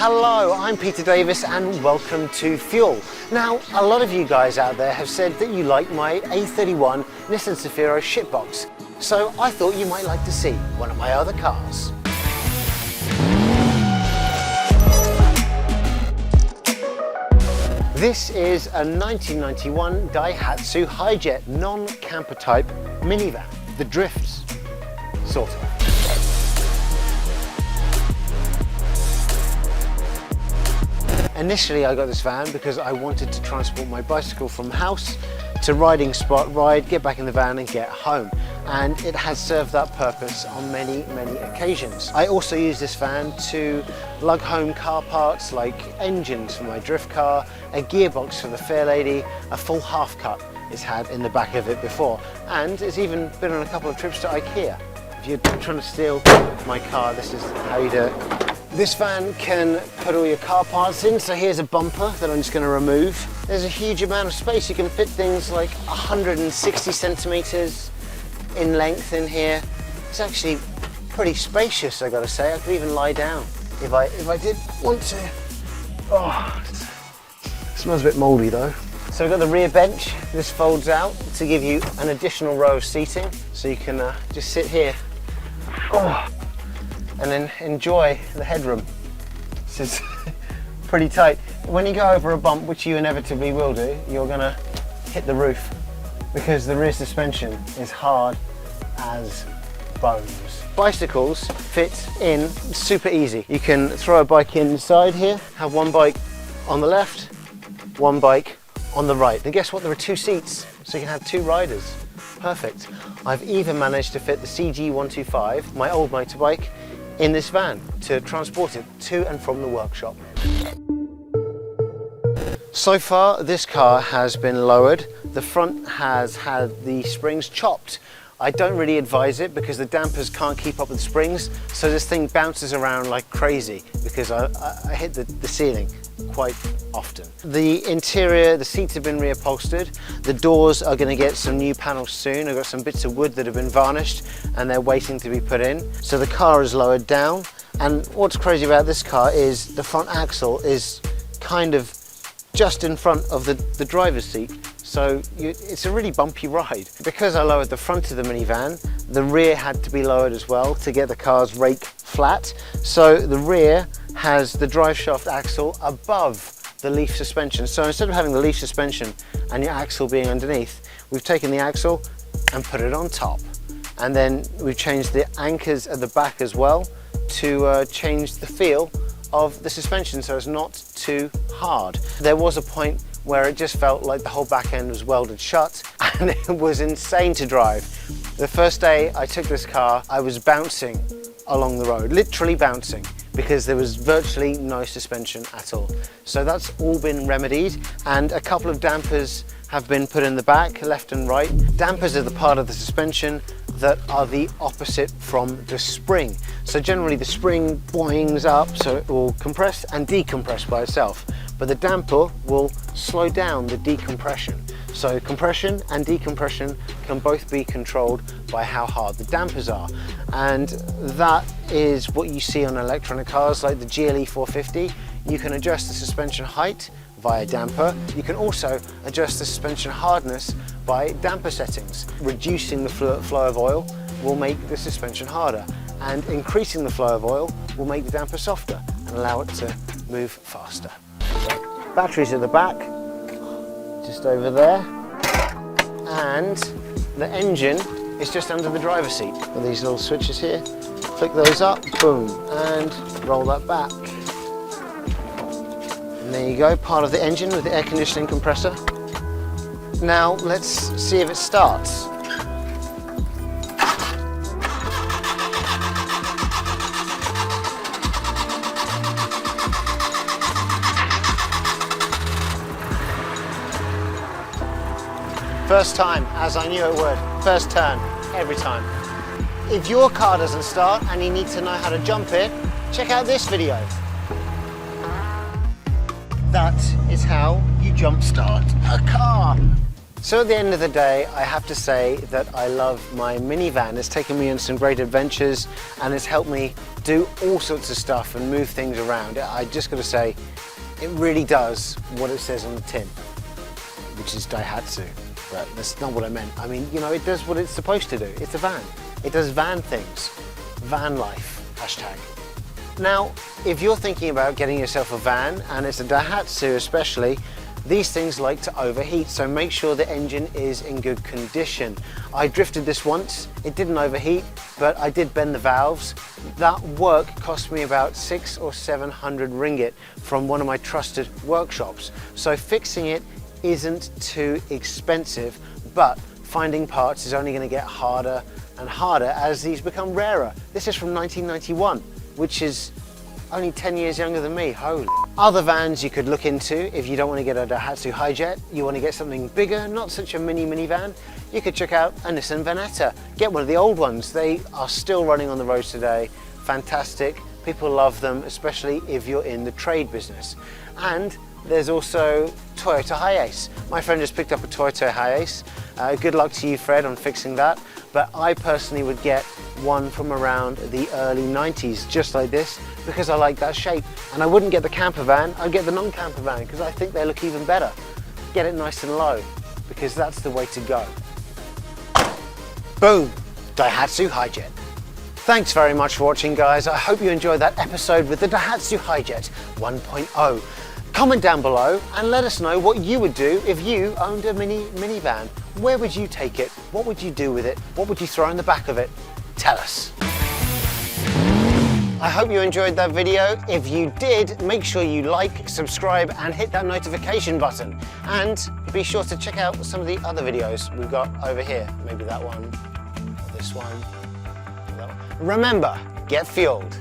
Hello, I'm Peter Davis and welcome to Fuel. Now, a lot of you guys out there have said that you like my A31 Nissan Safiro shitbox, so I thought you might like to see one of my other cars. This is a 1991 Daihatsu Hijet non-camper type minivan that drifts, sort of. Initially I got this van because I wanted to transport my bicycle from house to riding spot, ride, get back in the van and get home. And it has served that purpose on many occasions. I also use this van to lug home car parts like engines for my drift car, a gearbox for the fair lady, a full half cut it's had in the back of it before, and it's even been on a couple of trips to IKEA. If you're trying to steal my car, this is how you do it. This van can put all your car parts in, so here's a bumper that I'm just going to remove. There's a huge amount of space. You can fit things like 160 centimeters in length in here. It's actually pretty spacious, I gotta say. I could even lie down if I did want to. Oh, it smells a bit mouldy though. So we've got the rear bench. This folds out to give you an additional row of seating, so you can just sit here. Oh. And then enjoy the headroom. This is pretty tight. When you go over a bump, which you inevitably will do, you're gonna hit the roof because the rear suspension is hard as bones. Bicycles fit in super easy. You can throw a bike inside here, have one bike on the left, one bike on the right. And guess what? There are two seats, so you can have two riders. Perfect. I've even managed to fit the CG125, my old motorbike, in this van to transport it to and from the workshop. So far this car has been lowered. The front has had the springs chopped. I don't really advise it because the dampers can't keep up with the springs, so this thing bounces around like crazy because I hit the ceiling quite often. The interior, the seats have been reupholstered. The doors are going to get some new panels soon. I've got some bits of wood that have been varnished and they're waiting to be put in. So the car is lowered down, and what's crazy about this car is the front axle is kind of just in front of the driver's seat. So it's a really bumpy ride. Because I lowered the front of the minivan, the rear had to be lowered as well to get the car's rake flat. So the rear has the drive shaft axle above the leaf suspension. So instead of having the leaf suspension and your axle being underneath, we've taken the axle and put it on top. And then we've changed the anchors at the back as well to change the feel of the suspension so it's not too hard. There was a point where it just felt like the whole back end was welded shut and it was insane to drive. The first day I took this car, I was bouncing along the road, literally bouncing, because there was virtually no suspension at all. So that's all been remedied, and a couple of dampers have been put in the back, left and right. Dampers are the part of the suspension that are the opposite from the spring. So generally the spring boings up so it will compress and decompress by itself, but the damper will slow down the decompression. So compression and decompression can both be controlled by how hard the dampers are. And that is what you see on electronic cars like the GLE 450. You can adjust the suspension height via damper. You can also adjust the suspension hardness by damper settings. Reducing the flow of oil will make the suspension harder, and increasing the flow of oil will make the damper softer and allow it to move faster. So, batteries at the back, just over there, and the engine is just under the driver's seat. With these little switches here, flick those up, boom, and roll that back. And there you go, part of the engine with the air conditioning compressor. Now let's see if it starts. First time, as I knew it would. First turn, every time. If your car doesn't start and you need to know how to jump it, check out this video. That is how you jump start a car. So at the end of the day, I have to say that I love my minivan. It's taken me on some great adventures and it's helped me do all sorts of stuff and move things around. I just got to say, it really does what it says on the tin, which is Daihatsu, but that's not what I meant. I mean, you know, it does what it's supposed to do. It's a van. It does van things. Van life, hashtag. Now, if you're thinking about getting yourself a van, and it's a Daihatsu especially, these things like to overheat, so make sure the engine is in good condition. I drifted this once, it didn't overheat, but I did bend the valves. That work cost me about 600 or 700 ringgit from one of my trusted workshops. So fixing it isn't too expensive, but finding parts is only going to get harder and harder as these become rarer. This is from 1991, which is only 10 years younger than me, holy. Other vans you could look into if you don't want to get a Daihatsu Hijet, you want to get something bigger, not such a minivan, you could check out a Nissan Vanetta. Get one of the old ones, they are still running on the roads today, fantastic, people love them, especially if you're in the trade business. And there's also Toyota Hijet. My friend just picked up a Toyota Hijet. Good luck to you, Fred, on fixing that. But I personally would get one from around the early 90s, just like this, because I like that shape. And I wouldn't get the camper van, I'd get the non-camper van, because I think they look even better. Get it nice and low, because that's the way to go. Boom, Daihatsu Hijet. Thanks very much for watching, guys. I hope you enjoyed that episode with the Daihatsu Hijet 1.0. Comment down below and let us know what you would do if you owned a minivan. Where would you take it? What would you do with it? What would you throw in the back of it? Tell us. I hope you enjoyed that video. If you did, make sure you like, subscribe and hit that notification button. And be sure to check out some of the other videos we've got over here. Maybe that one, or this one, or that one. Remember, get fueled.